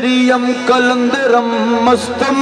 हैदरियम कलंदरम मस्तम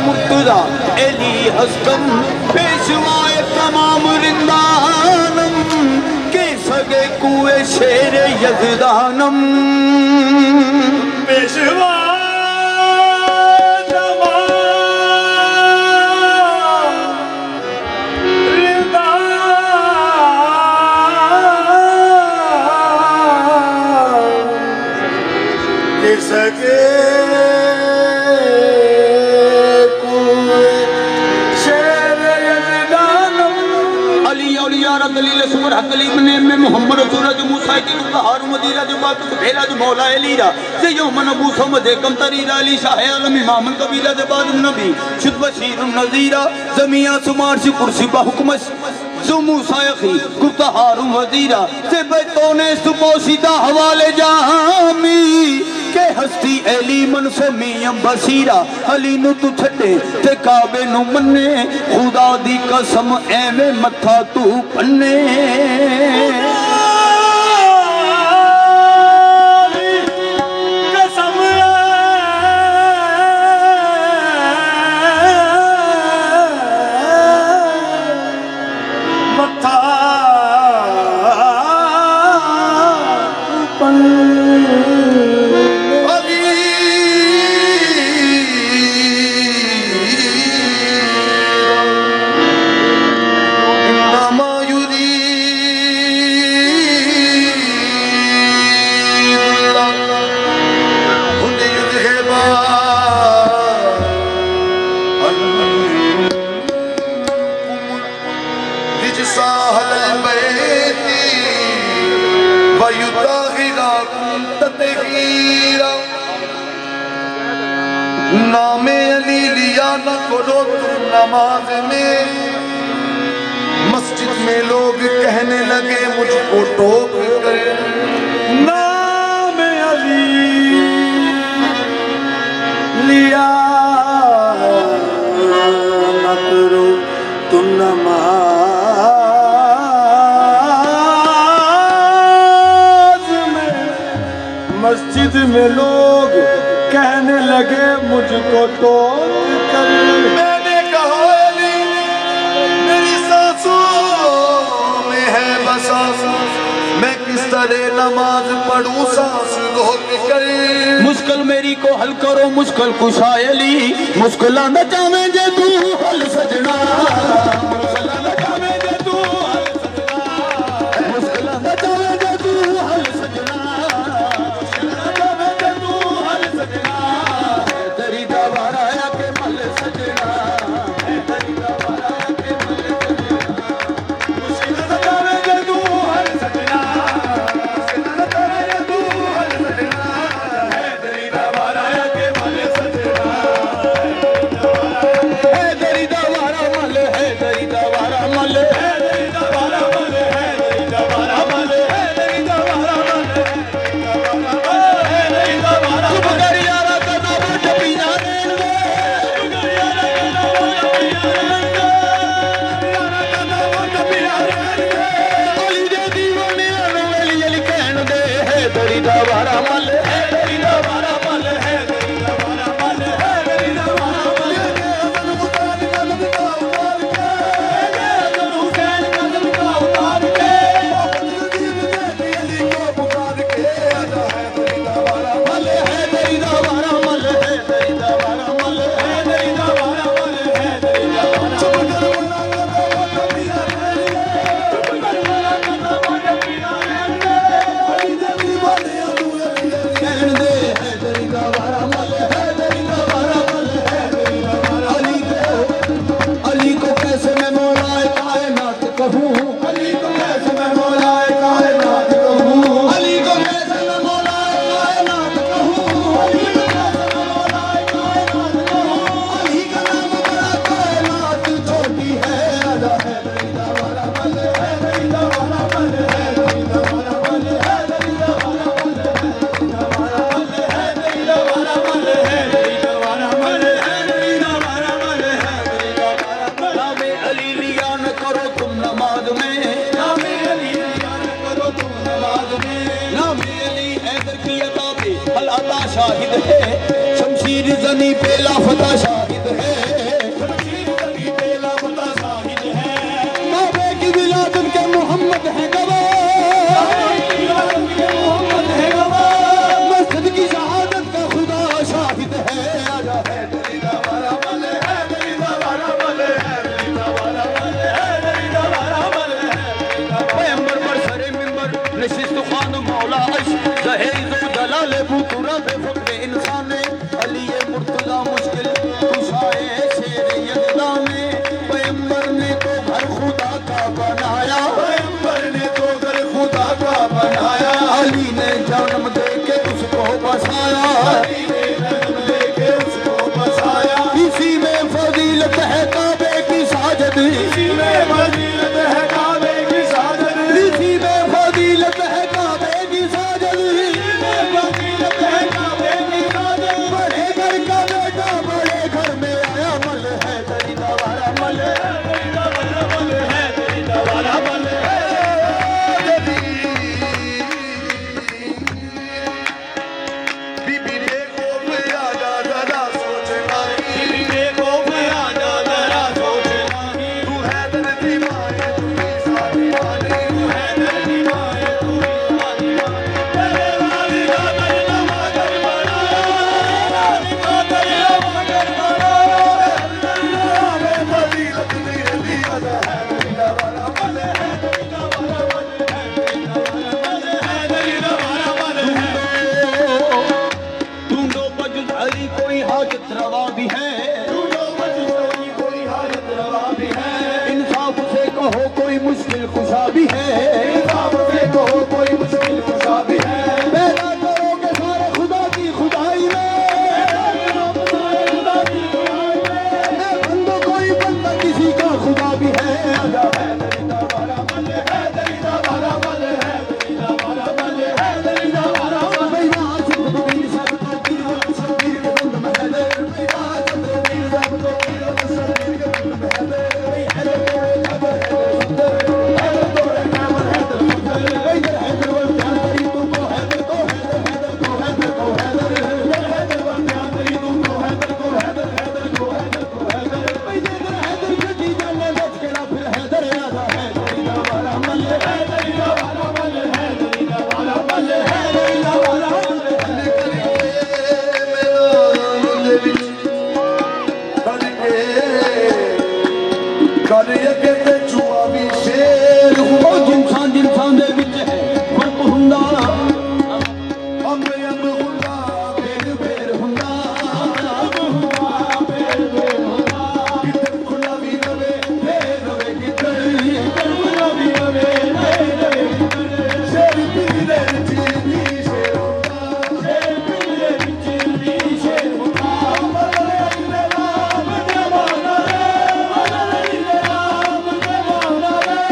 Murtaza Eli हस्तम पेशवाए तमाम रिंदानम के सगे कुए शेर यजदानम पेशवा सके दलील सुमर हकली में मोहम्मद सूरज मूसा की हारू मदीरा जो बात भेला जो मौला अलीरा से यो मन अबू समद कम तरीरा अली शाह आलम इमाम कबीला दे बाद नबी शुद्ध बशीर नजीरा जमिया सुमार से कुर्सी बा हुक्म जो मूसा यखी गुप्ता हारू वजीरा से बैतोने सुपोशीदा हवाले जामी के हस्ती एली मन से मियम बसीरा अली नु तू छटे ते काबे नु मन्ने खुदा दी कसम एवे मथा तू पन्ने नामे अली लिया न करो तुम नमाज में मस्जिद में लोग कहने लगे मुझको टोक कर नामे अली लिया न करो तुम नमाज में मस्जिद में लोग कहने लगे मुझको तो कर मैंने कहा अली मेरी सांसों में है बसा मैं किस तरह नमाज पढ़ूं सांस रोक कर मुश्किल मेरी को हल करो मुश्किल कुशा अली मुश्किल न जावे जे तू हल सजना तनी पे लापता शाहिद है, काबे की विलादत के मोहम्मद है गवाह, मस्जिद की शहादत का खुदा शाहिद है। आजा है पैगंबर पर सरे मिंबर नशिस्त खान मौला अश जहेज़ जलाल बुतुरा बे फक्र इंसान अली मुर्तजा मुश्किल कुशाए शेर यज़दा में। पैगंबर ने तो घर खुदा का बनाया, पैगंबर ने तो घर खुदा का बनाया, अली ने जन्म दे के उसको बसाया, अली ने जन्म दे के उसको बसाया। इसी में फजीलत है काबे की साजद, इसी में फजीलत है काबे की साजद, इसी में फजीलत है काबे की साजद, इसी में फजीलत है काबे की साजद। बड़े घर का बेटा बड़े घर में आया, मल है तेरी दवारा मल है, तेरी दवारा मल है, तेरी दवारा मल है। बीबी देखो आजा जरा सोचना, बीबी देखो आजा जरा सोचना, तू है दर्दी माए तू ही सारी वाली, तू है दर्दी माए तू ही सारी वाली। तेरे वाली का तेरा मगर बनाया, वाली का तेरा मगर बनाया, में फजीलत नहीं दी अदा है तेरी दवारा मल है, तेरी दवारा मल है, तेरी दवारा मल है, तेरी दवारा मल है। ढूंढो बजुज अली कोई हाजत रवा भी है, ढूंढो बजुज अली कोई हाजत रवा भी है। इंसाफ से कहो कोई मुश्किल कुशा भी है, इंसाफ से कहो कोई मुश्किल कुशा भी है। पैदा करोगे सारे खुदा की खुदाई में, पैदा करोगे सारे खुदा की खुदाई में। बंदो कोई बंदा किसी का खुदा भी है। आजा है तेरी दवारा मल है, तेरी दवारा मल है, तेरी दवारा मल है, तेरी दवारा मल है। जिनसान दे विच है फर्क हुंदा, अंब अंब हुंदा बेर बेर हुंदा, अंब हुंदा बेर बेर हुंदा। किधर खुला भी रवे बेर रवे, किधर खुला भी रवे बेर रवे, किधर शेर पिंजरे विच नी शेर हुंदा, शेर पिंजरे विच नी शेर हुंदा। मलले राम देवाना रे, मलले राम देवाना रे,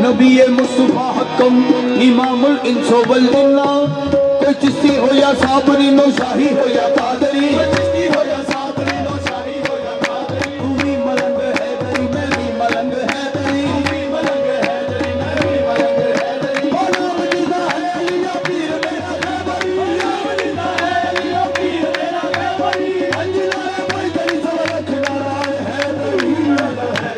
नबी मुस्तफा हकम इमामुल इंसो वल जिन्ना। कोई चिश्ती हो या साबरी नो शाही हो या कादरी, चिश्ती हो या साबरी नो शाही हो या कादरी। तू भी मलंग है दरी, मैं भी मलंग है दरी, तू भी मलंग है दरी, मैं भी मलंग है दरी। ओ नाम जिंदा है अली या पीर मेरा खैबरी, ओ नाम जिंदा है अली या पीर मेरा खैबरी। अंजना है कोई तेरी सवर खिलारा है दरी, है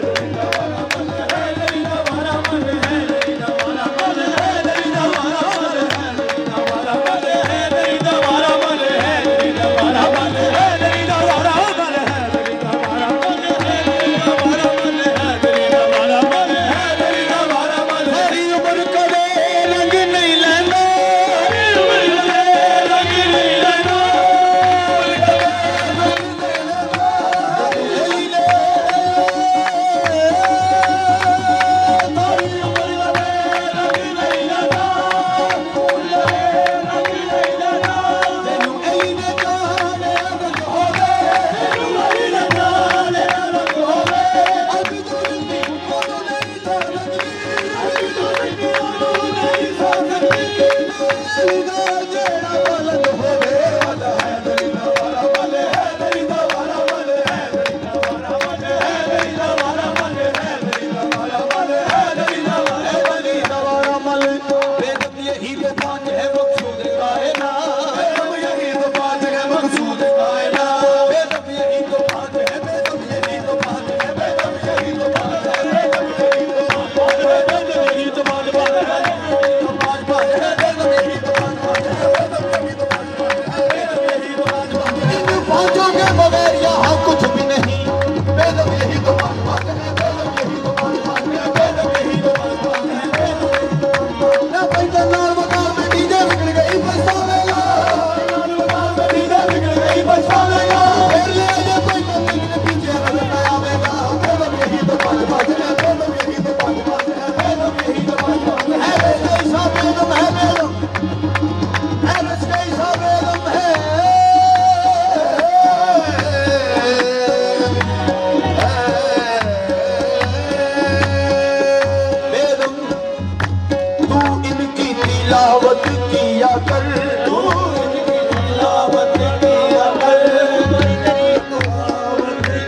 तिलावत किया कर, तू इनकी तिलावत किया कर,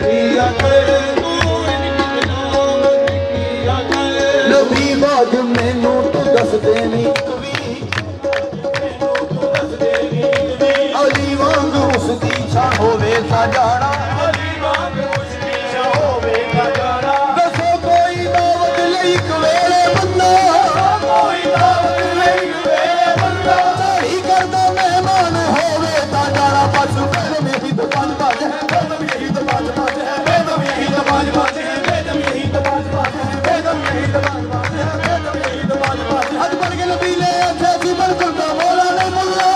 किया कर, तू इनकी तिलावत किया कर। नबी बाज मैनू तू दस देनी अली वांग उसकी छा होवे ता जाना, अली वांग उसकी छा होवे ता जाना। दसो कोई दावत लई कवेले बंदा, कोई दावत लई कवेले बंदा, चाही करदा मेहमान होवे ता जाना। बस कदम यही तो बाज बाज है, कदम यही तो बाज बाज है, कदम यही तो बाज बाज है, कदम यही तो बाज बाज है, कदम यही तो बाज बाज है, कदम यही तो बाज बाज है। हद बन के नबी ले अच्छा जीवन करता मौला नहीं मुल्ला,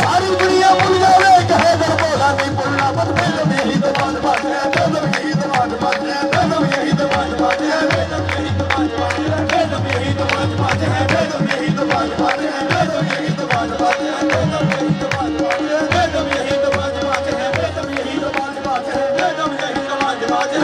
सारी दुनिया भूल जावे कहे दर बोला नहीं बोलना। बस कदम यही तो बाज बाज है, कदम यही तो बाज बाज है, कदम यही तो बाज बाज है, कदम यही तो बाज बाज है, कदम यही तो बाज बाज है, कदम यही तो बाज बाज है, कदम यही तो बाज बाज है, कदम यही तो बाज बाज है, कदम यही तो बाज बाज है, कदम यही तो बाज बाज है, कदम यही तो बाज बाज है।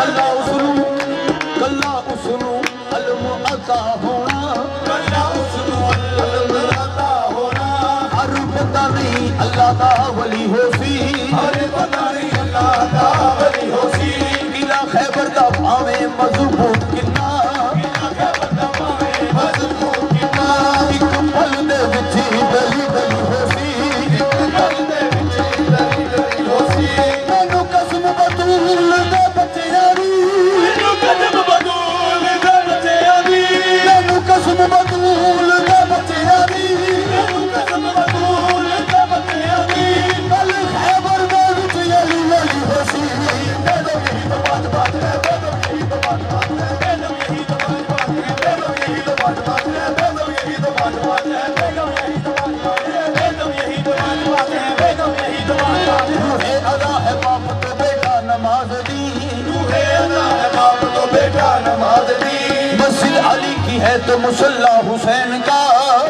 कल्ला उसनु अलम अता होना, कल्ला उसनु अलम अता होना। हर पता नहीं अल्लाह दा वली होसी, हर पता नहीं अल्लाह दा वली होसी। किला खैबर दा भावे मजबूत किन्ना, किला खैबर दा भावे मजबूत किन्ना। एक पल दे विच दली दली होसी, एक पल दे विच दली दली होसी। मैनू कसम बतूल दे बच्चियां दी, मैनू कसम बतूल दे बच्चियां दी, मैनू कसम बतूल दे बच्चियां दी, मैनू कसम बतूल दे बच्चियां दी। कल खैबर दे विच अली अली होसी। कदम यही तो बाज बाज है, कदम यही तो बाज बाज है, कदम यही तो बाज बाज है, कदम यही तो बाज बाज है, कदम यही तो बाज बाज है, कदम यही तो बाज बाज है, कदम यही तो बाज बाज है, कदम यही तो बाज बाज है। रूहे अदा है बाप तो बेटा नमाज दी, रूहे अदा है बाप तो बेटा नमाज दी। मस्जिद अली की है तो मुसल्ला हुसैन का,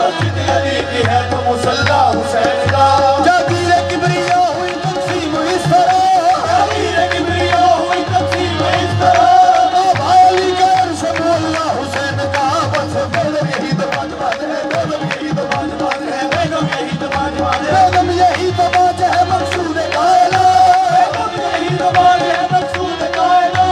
मस्जिद अली की है तो मुसल्ला हुसैन का। जागीर किबरिया हुई तकसीम इस तरह, जागीर किबरिया हुई तकसीम इस तरह। बाबा अली का अर्श मुअल्ला हुसैन का। बस कदम यही तो बाज बाज है, कदम यही तो बाज बाज है, कदम यही तो बाज बाज है, कदम यही तो बाज है मकसूद कायला, कदम यही तो बाज है मकसूद कायला।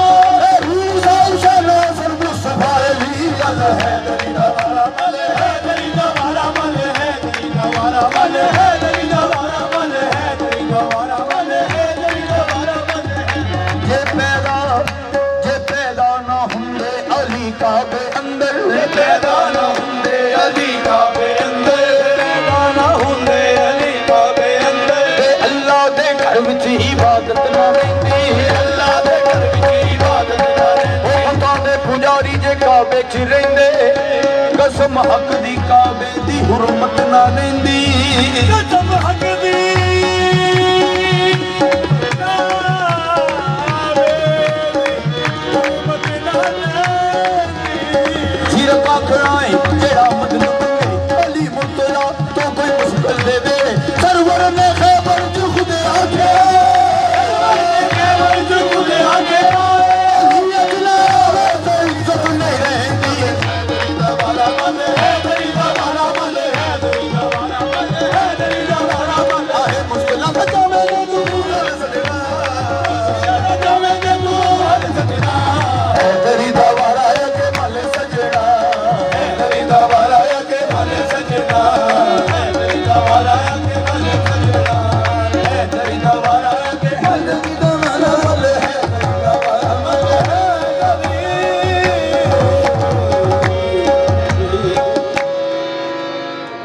रूसा शाना सर मुस्तफा अली अल है दली नवारा मल है, दली नवारा मल है, दली नवारा मल है, दली नवारा मल है, दली नवारा मल है, दली नवारा मल है। जे पैदा ना हुंदे अली काबे अंदर, जे पैदा ना हुंदे अली काबे अंदर, पैदा ना हुंदे अली काबे अंदर। ते अल्लाह दे घर विच इबादत ना रहिंदी, अल्लाह दे घर विच इबादत ना रहिंदी। ओ पता दे पुजारी जे काबे च रहिंदे, कसम हक दी काबे दी हुरमत ना लैंदी, कसम हक दी